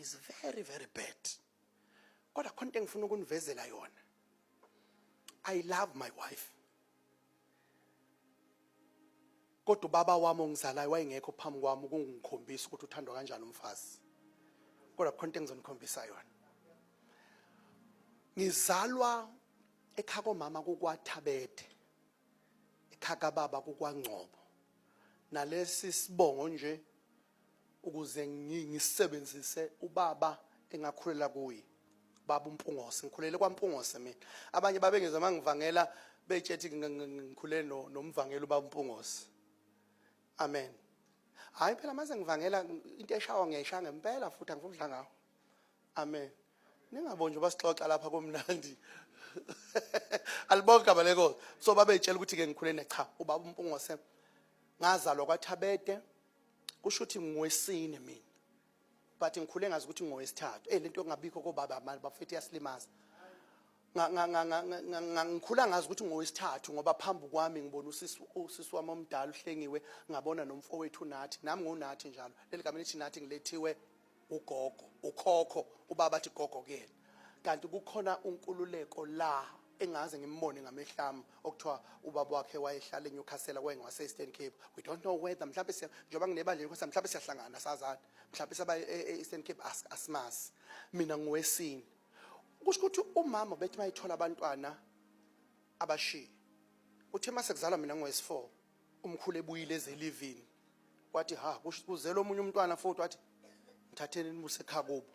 is very, very bad. Kodwa khona into engifuna ukunivezela yona. I love my wife. Kodwa ubaba wami ongizalayo wayengekho phambi kwami ukungikhombisa ukuthi uthandwa kanjani umfazi. Kodwa khona into engizonikhombisa yona. Ngizalwa ekhaya komama kukwathabethe. Ekhaya kababa kukwangcobo. Nalesi sibongo nje ukuze ngisebenzise ubaba engakhulela kuye. Baba uMpungose, ngikhulele kwaMpungose mina. Abanye babengeza mangivangela betshethi ngikhulele nomvangelo ubaba uMpungose. Amen. Hayi phela mase ngivangela into eshawa ngiyayishaya ngempela futhi angifuni ukudla ngawo. Amen. Ningabonje basixoxa lapha komnandi. Alibonke abaleko. So babetshela ukuthi ke ngikhulene cha ubaba uMpungose ngazalwa kwaThabede kusho ukuthi ngowesine mina. But ngikhule ngazi ukuthi ngowesithathu. Lento engabikho kobaba bafethu yasilimaza. Ngikhula ngazi ukuthi ngowesithathu ngoba phambi kwami ngibona usisi wami omdala uhlengiwe ngabona nomfowethu Nathi nami nguNathi njalo. Leli gama lithi Nathi ngilethiwe ugogo, ukhokho, ubaba athi gogo kuyena. Kanti kukhona unkululeko la engaze ngimbone ngamehlami okuthiwa ubaba wakhe wayehlala eNewcastle kwengwase Eastern Cape. We don't know whether mhlawumbe njengoba nginebandla lenkosi mhlawumbe siyahlangana sazana. Mhlawumbe saba eEastern Cape asimazi. Mina ngowesine. Kusho ukuthi umama bethi mayithola abantwana abashiya. Uthe mase kuzalwa mina ngowesi4 umkhulu ebuyile ezelivini. Wathi ha kuzela omunye umntwana futhi wathi ngithatheni nimuse ekhaya kubo.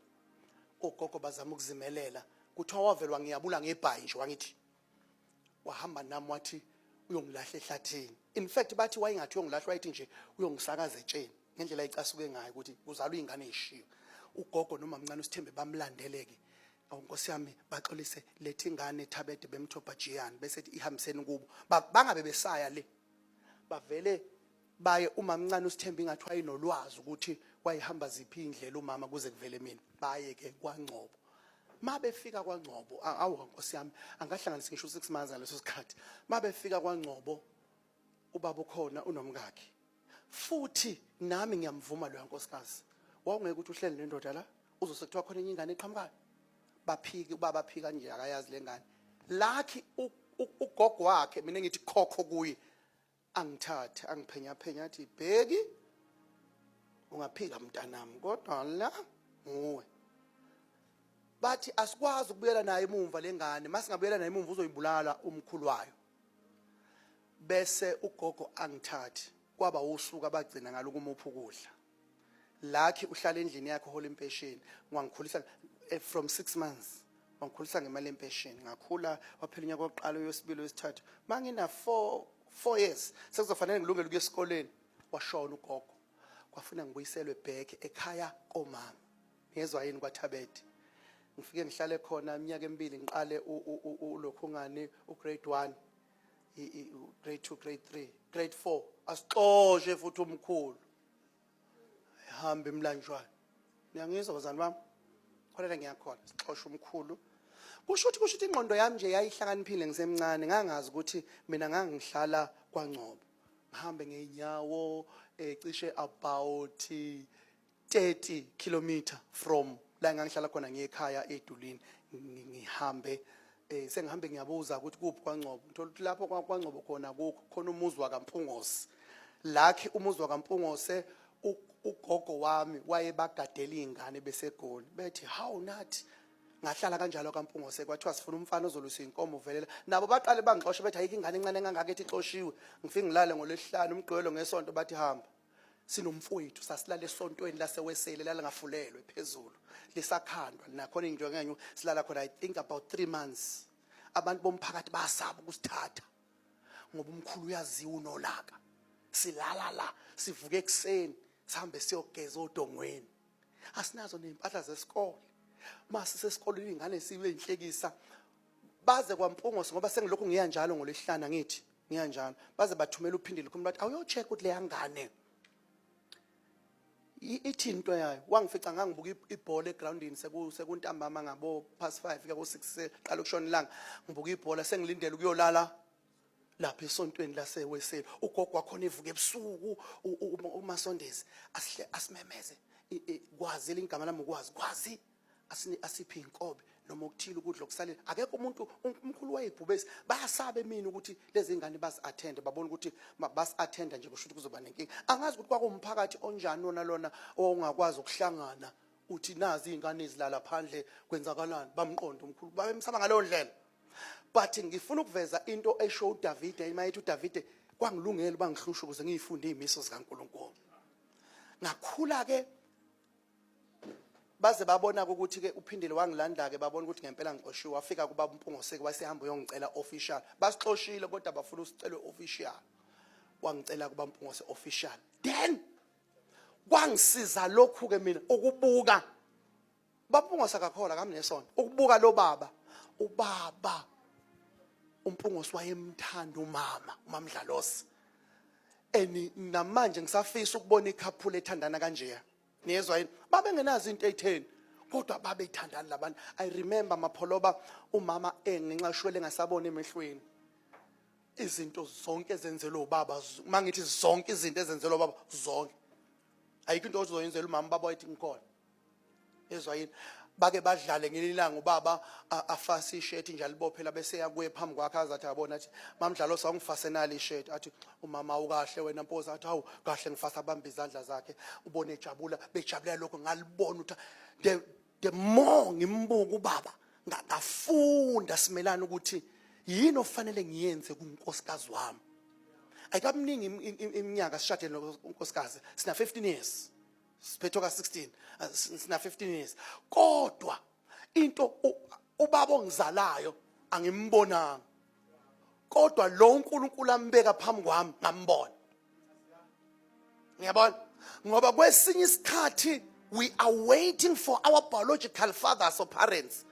Ogogo bazama ukuzimelela. Kuthiwa wavelwa ngiyabula ngebhayi nje wangithi wahamba nami wathi uyongilahla ehlathini. In fact bathi wayengathi uyongilahla wayithi nje uyongisakaza etsheni ngendlela ayicasuke ngayo ukuthi kuzalwa izingane ezishiya. Ugogo noma mncane uSithembe bamlandeleke. Nkosi yami baxolise lethi ingane eThabede bemthobhajiyani bese ihambiseni kubo. Bangabe besaya le. Bavele baye uma mncane uSithembe ingathi wayinolwazi ukuthi wayihamba ziphi indlela umama kuze kuvele mina. Baye ke kwaNgcobo. Mabefika kwaNgcobo awu Nkosi yami angahlanganisa ngisho 6 months ngaleso sikhathi. Mabefika kwaNgcobo ubaba ukhona unomkakhe. Futhi nami ngiyamvuma lo yankosikazi. Wawungeke ukuthi uhleli nendoda la uzosekuthiwa khona enye ingane eqhamukayo. Baphiki ubaba phika nje akayazi lengane. Lakhi ugogo wakhe mina ngithi khokho kuye angithathe angiphenya phenya athi bheki ungaphika mntanami kodwa la nguwe. Bathi asikwazi ukubuyela naye emumva lengane masingabuyela naye emumva uzoyibulala umkhulu wayo. Bese ugogo angithathe kwaba usuku abagcina ngalo kumupha ukudla. Lakhi uhlala endlini yakhe hola impesheni ngikhulisa from 6 months ngikhulisa ngemali empesheni ngakhula waphela unyaka wokuqala uyosibili wesithathu mangina 4 years sekuzofanele ngilungele ukuya esikoleni washona ugogo kwafuna ngibuyiselwe back ekhaya komama ngezwe yini kwaThabede ngifike ngihlale khona iminyaka emibili ngiqale ulokhungane ugrade 1 grade 2 grade 3 grade 4 asixoxe futhi umkhulu ehamba emlanjwana niyangizwa bazali bami khona ngiyakhona sixoxe umkhulu kusho ukuthi ingqondo yami nje yayihlakaniphile ngisemncane ngangazi ukuthi mina ngangihlala kwaNgcobo ngihambe ngeenyawo cishe about 30 kilometer from la ngangihlala khona ngekhaya eDulini ngihambe sengihambe ngiyabuza ukuthi kuphi kwaNgcobo ngithola ukuthi lapho kwaNgcobo khona umuzi wakaMpungose lakhi umuzi wakaMpungose ugogo wami wayebagadela izingane besegoli bethi how Nathi ngahlala kanjalo kaMpungose kwathiwa sifuna umfana ozolusa inkomo uvelela nabo baqale bangixoxe bethi ayike ingane encane engangaka ethi ixoshiwe ngifike ngilale ngolesihlanu umgqibelo ngesonto bathi hamba sinomfowethu sasilala esontweni lasewesele lala ngafulelwe phezulu lisakhandwa nakhona injongenyo silala khona I think about 3 months abantu bomphakathi basaba ukusithatha ngoba umkhulu uyaziwa unolaka silala la sivuke ekseni sihambe siyogeza odongweni asinazo nempahla zesikole mase sesikoleni ingane sibe inhlekisa baze kwaMpungose ngoba sengilokhu ngiya njalo ngolesihlanu ngithi ngiya njalo baze bathumela uphindile kumntu bathi awuyocheck ukuthi le yangane ithi into yayo wangifica ngangibuka ibhola egroundini sekuntambama ngabo past 5 ke ko 6 qala ukushona ilanga ngibuka ibhola sengilindele ukuyolala lapha esontweni lasewesele ugogo wakhona evuka ebusuku uMasondezi asimemeze kwazi igama lami kwazi asiphi inkobe noma ukuthile ukudla okusalile. Akekho umuntu umkhulu wayibhubesi bayasaba emini ukuthi lezi ingane basi-attende, babona ukuthi basi-attenda nje kusho ukuthi kuzoba nenkinga. Angazi ukuthi kwakuwumphakathi onjani wona lona owawungakwazi ukuhlangana uthi nazi izingane ezilala phandle kwenzakalani, bamqonda umkhulu babemsaba ngaleyo ndlela. But ngifuna ukuveza into esho uDavide, mayethi uDavide kwangilungela bangihlusha ukuze ngiyifunde izimiso zikaNkulunkulu. Ngakhula ke baze babona ukuthi ke uphindile wangilanda ke babona ukuthi ngempela ngixoshiwe, wafika kuba uMpungoseke wasehamba uyongicela official. Basixoshile kodwa bafuna usicela official. Wangicela kuba uMpungoseke official. Then kwangisiza lokhu ke mina ukubuka baMpungoseke akakhola kamnesona ukubuka lo baba ubaba uMpungoseke wayemthanda umama Dlalosi. Namanje ngisafisa ukubona ikhaphula ethandana kanje. Niyezwa yini? Babengenazi into eyitheni kodwa babeyithandana labantu. I remember Mapholoba umama ngenxa shwele ngasabona emehlweni. Izinto zonke ezenzelwe ubaba, mangithi zonke izinto ezenzelwe ubaba zonke. Ayikho into ozoyenzela umama baba wayithi ngikhona. Yezwa yini? Bake badlale ngelilanga ubaba afasa ishirt nje alibophela bese yakuye phambi kwakhe azathi abona athi Dlalosi awungifasenali ishirt, athi umama ukahle wena Mpoza, athi hawu kahle ngifasa abamba izandla zakhe ubone ejabula bejabulela lokho ngalibona ukuthi the more ngimbuka ubaba ngafunda simelana ukuthi yini ofanele ngiyenze kunkosikazi wami. Ayikaminingi iminyaka sishade nonkosikazi, sina 15 years. Siphetho ka 16 sina 15 years kodwa into ubaba ongizalayo angimbonanga kodwa lo uNkulunkulu ambeka phambi kwami ngambona. Ngiyabona ngoba kwesinye isikhathi we are waiting for our biological fathers or parents,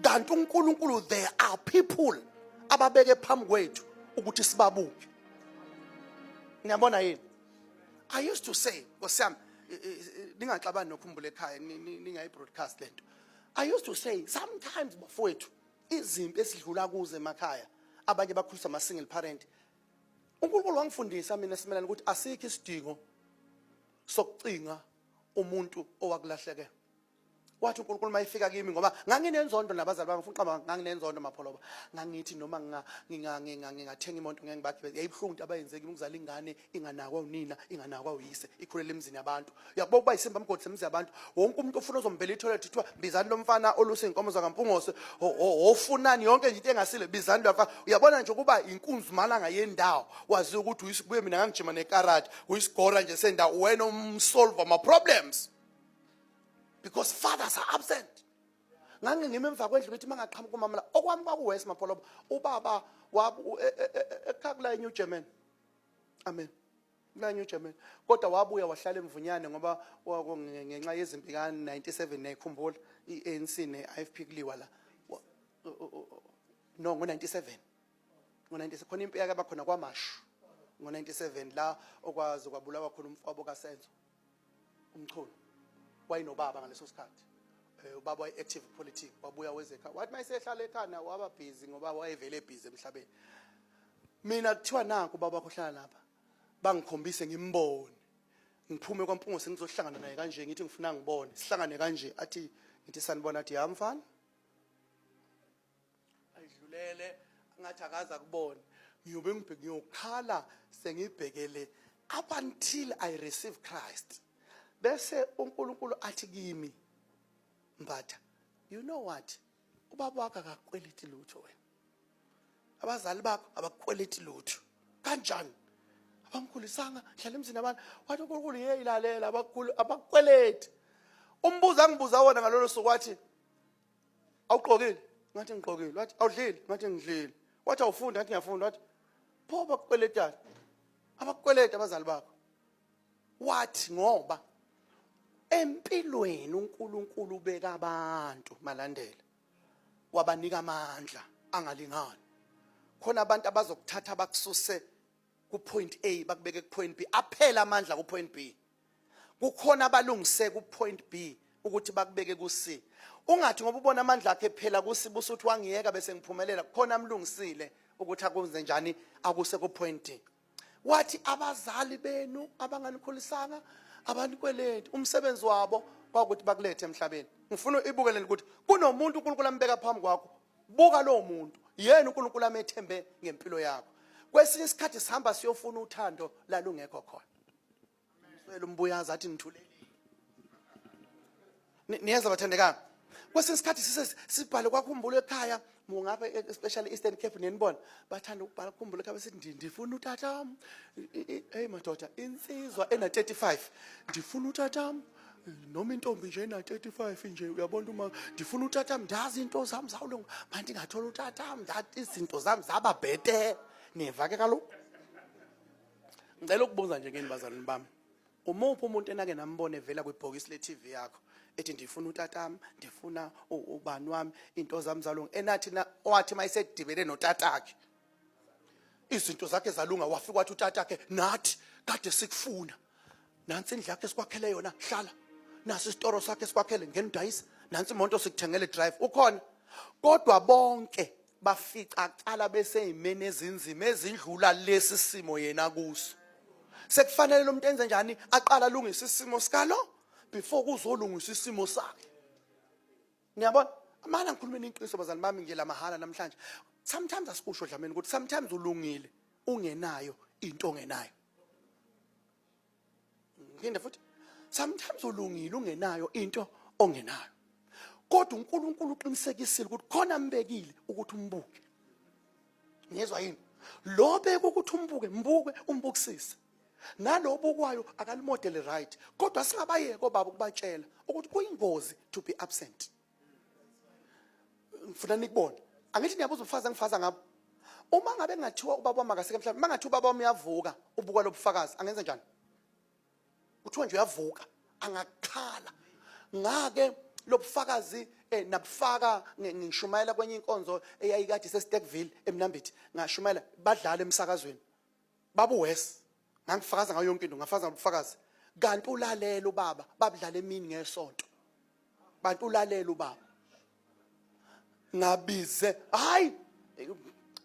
kanti uNkulunkulu there are people ababeke phambi kwethu ukuthi sibabuke. Ngiyabona yini? I used to say ngosiyami ningaxabani nokhumbula ekhaya ningayi broadcast lento. I used to say sometimes bafowethu izimpi esidlula kuze emakhaya abanye bakhulisa ama single parent. uNkulunkulu wangifundisa mina simelana ukuthi asikho isidingo sokucinga umuntu owakulahleke. Wathi uNkulunkulu mayifika kimi ngoba nganginenzondo nabazali bami, ngifuna uqaba nganginenzondo Mapholoba. Ngangithi noma ngingathenga imoto ngeke ngibakhe yayibhlungu into abayenze kimi ukuzala ingane inganakwa unina inganakwa uyise ikhulela emzini yabantu. Uyakubona kuba isimba mgodi emzini yabantu. Wonke umuntu ofuna uzombela itoilet kuthiwa bizani lo mfana olusa inkomo zakaMpungose ofunani yonke nje into engasile bizani lo mfana. Uyabona nje kuba inkunzi malanga yendawo wazi ukuthi uyisibuye mina ngangijima nekarate uyisigora nje sendawo wena umsolve ama problems. Because fathers are absent. Ngange ngime emva kwendlu ukuthi mangaqhamuka umama la okwami kwakuwes Mapholoba ubaba ekhakula New German. Amen. La New German. Kodwa wabuya wahlala emvunyane ngoba ngenxa yezimpi ka 97 nayikhumbula iANC neIFP kuliwa la. No ngo 97. Ngo 97 khona impi yake abakhona kwaMashu. Ngo 97 la okwazi kwabulawa khona umfowabo kaSenzo. Umchunu. Wayinobaba ngaleso sikhathi. Ubaba way active politics wabuya wezeka. Wathi mayisehlala ekhaya waba busy ngoba wayevele busy emhlabeni. Mina kuthiwa nanku baba khohlala lapha. Bangikhombise ngimbone. Ngiphume kwaMpungose ngizohlangana naye kanje ngithi ngifuna ngibone. Sihlangane kanje athi ngithi sanibona athi ya mfana. Ayidlulele ngathi akaza kubona. Ngiyobe ngiyokhala sengibhekele up until I receive Christ. Bese uNkulunkulu athi kimi Mbatha, you know what? Ubaba wakho akakweleti lutho wena. Abazali bakho abakweleti lutho. Kanjani? Abangikhulisanga hlala emzini abantu. Wathi uNkulunkulu yeyilalela abakweleti. Umbuza ngibuza wona ngalolo suku wathi awuqokile? Ngathi ngiqokile. Wathi awudlile? Ngathi ngidlile. Wathi awufunda? Ngathi ngiyafunda. Wathi pho bakweletana. Abakweleti abazali bakho. Wathi ngoba empilweni uNkulunkulu ubeka abantu malandela wabanika amandla angalingani. Khona abantu abazokuthatha bakususe ku point A bakubeke ku point B aphela amandla ku point B. Kukhona abalungise ku point B ukuthi bakubeke ku C. Ungathi ngoba ubona amandla akhe phela ku C busuthi wangiyeka bese ngiphumelela. Khona amlungisile ukuthi akwenze njani akuse ku point D. Wathi abazali benu abanganikhulisanga abanikweleti umsebenzi wabo kwakuthi bakulethe emhlabeni. Ngifuna ibukele ukuthi kunomuntu uNkulunkulu ambeka phambi kwakho, buka lo muntu yena uNkulunkulu amethembe ngempilo yakho. Kwesinye isikhathi sihamba siyofuna uthando la lungekho khona. Ngicela umbuyazi athi nithulelile. Niyeza bathandekayo. Kwesinye isikhathi sibhale kwaKhumbulo ekhaya, mungabe especially Eastern Cape nenibona bathanda ukubhala kuKhumbulo ekhaya besithi ndifuna utata. Hey madoda, insizwa ena 35 ndifuna utata. Noma intombi nje ena 35 nje uyabona uma ndifuna utata ndazi into zami zawulunga manje ngathola utata ndathi izinto zami zaba bhete. Neva ke kaloku. Ngicela ukubuza nje ngeni bazalwane bami. Umuphi umuntu enake nambone vela kwibhokisi le-TV yakho ethi ndifuna utatami, ndifuna ubani wami, into zami zalunga, enathi wathi mayisedibene notatakhe izinto zakhe zalunga, wafika wathi utatakhe nathi kade sikufuna, nansi indlu yakhe sikwakhele yona, hlala nasi isitoro sakhe sikwakhele, ngendayisa nansi imoto sikuthengele drive, ukhona. Kodwa bonke bafica cala beseyimene ezinzima ezindlula lesi simo yena kuso. Sekufanele lo muntu enze njani? Aqala alungise isimo sikalo before kuzolungisa isimo sakhe. Niyabona? Amala ngikhulumeni iqiniso bazalwane bami nje la mahala namhlanje. Sometimes asikusho dlameni ukuthi sometimes ulungile ungenayo into ongenayo. Nginde futhi sometimes ulungile ungenayo into ongenayo. Kodwa uNkulunkulu uqinisekisile ukuthi khona mbekile ukuthi umbuke. Ngiyezwa yini? Lo beka ukuthi umbuke, mbuke umbukisise. Nalobo kwayo akalimodele right. Kodwa singabayeke obaba ukubatshela ukuthi kuyingozi to be absent. Ngifuna nikubone. Angithi niyabuza ubufakazi engifaza ngabo. Uma ngabe ngathiwa ubaba wami akaseke emhlabeni, mangathi ubaba wami uyavuka, ubuka lobufakazi, angenza njani? Uthiwa nje uyavuka, angakhala. Ngake lobufakazi nabufaka ngishumayela kwenye inkonzo eyayikade seSteckville eMnambithi, ngashumayela badlala emsakazweni. Babu West ngangifakaza ngayo yonke into, ngafaza ngobufakazi. Kanti ulalela ubaba, babudlala emini ngesonto. Bantu ulalela ubaba. Ngabize, hayi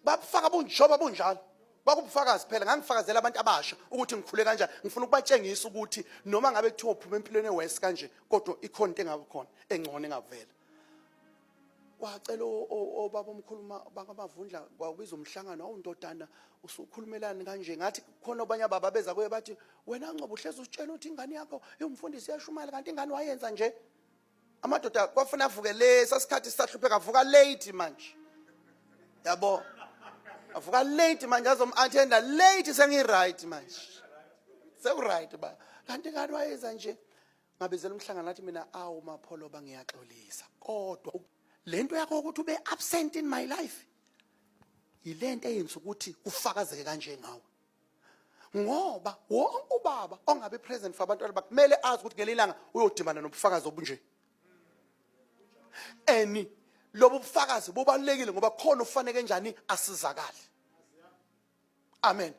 babufaka bunjoba bunjalo. Bakubufakazi phela, ngangifakazela abantu abasha ukuthi ngikhule kanjani. Ngifuna ukubatshengisa ukuthi noma ngabe kuthiwa uphuma empilweni eWest kanje, kodwa ikhona into engabe khona engcono engavela. Wacela obaba omkhuluma bakamavundla kwakubiza umhlangano, awundodana usukhulumelana kanje, ngathi khona abanye ababa beza kuye bathi wena Ngcobo uhlezi usitshela ukuthi ingane yakho umfundisi iyashumala kanti ingane wayenza nje. Amadoda kwafuna avuke le sasikhathi sisahlupheka, avuka late manje. Yabo. Avuka late manje azom-attenda late sengi-right manje. Seku-right ba. Kanti ingane wayenza nje. Ngabizela umhlangano ngathi mina awu mapholoba ngiyaxolisa. Kodwa lento yakho ukuthi ube absent in my life yilento eyenza ukuthi kufakazeke kanje ngawe. Ngoba wonke ubaba ongabe present for abantwana bakhe kumele azi ukuthi ngelilanga uyodimana nobufakazi obunje. Lobo bufakazi bubalulekile ngoba khona ufanele njani asizakale. Amen.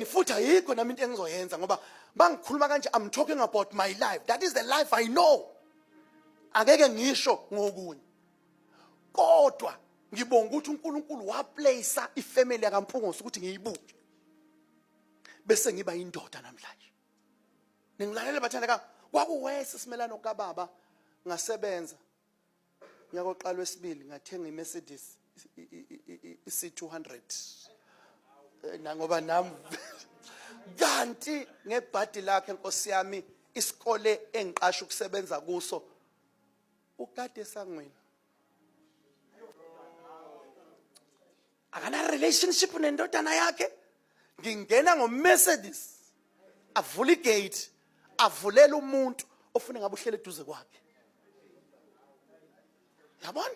Futhi ayikho nami into engizoyenza ngoba bangikhuluma kanje, I'm talking about my life. That is the life I know. Angeke ngisho ngokunye. Kodwa ngibonga ukuthi uNkulunkulu waplace ifamily yakampungusi ukuthi ngiyibuke. Bese ngiba indoda namhlanje. Ningilalela bathandeka, kwakuwese simelano kaBaba ngasebenza. Ngiyakoqala wesibili ngathenga iMercedes C200. Nangoba nami kanti ngebhadi lakhe Nkosi yami isikole engiqasha ukusebenza kuso ukade sangwini. Akana relationship nendodana yakhe. Ngingena ngoMercedes, avula igate, avulela umuntu ofuna ngabe uhlele eduze kwakhe. Yabona?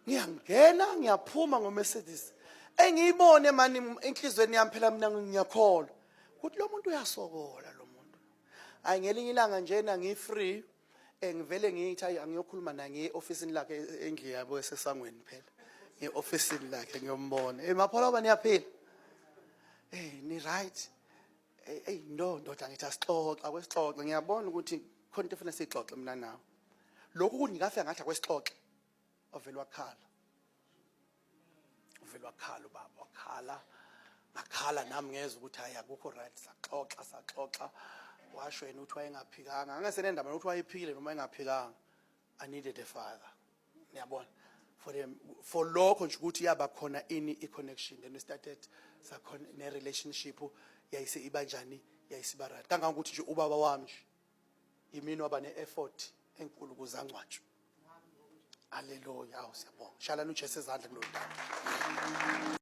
Ngiyangena ngiyaphuma ngoMercedes. Engiyibone mani enhlizweni yami phela mina ngiyakholwa ukuthi lo muntu uyasokola lo muntu. Hayi ngelinye ilanga njena ngifree ngivele ngithi angiyokhuluma naye ngeofficeini lakhe endlini yabo esesangweni phela. Ngeofficeini lakhe ngiyombona. Mapholoba niyaphila? Ni right? Ndoda ngithi asixoxe kwesixoxe, ngiyabona ukuthi khona into efuna sixoxe mina nawe. Lokhu kungikafika ngathi akwesixoxe. Ovela wakhala. Uvela wakhala ubaba, wakhala. Ngakhala nami ngezwe ukuthi hayi akukho right, saxoxa. washo yena ukuthi wayengaphikanga angasenendaba nokuthi wayephikile noma engaphikanga. I needed a father. Ngiyabona. For lokho nje ukuthi yaba khona ini i-connection, then we started sakhona ne-relationship yayise ibanjani yayisiba right kangangokuthi nje ubaba wami nje yimini waba ne-effort enkulu kuzangcwatshwa. Haleluya. Awu siyabonga. Shalani uJesu ezandla kulolu daba.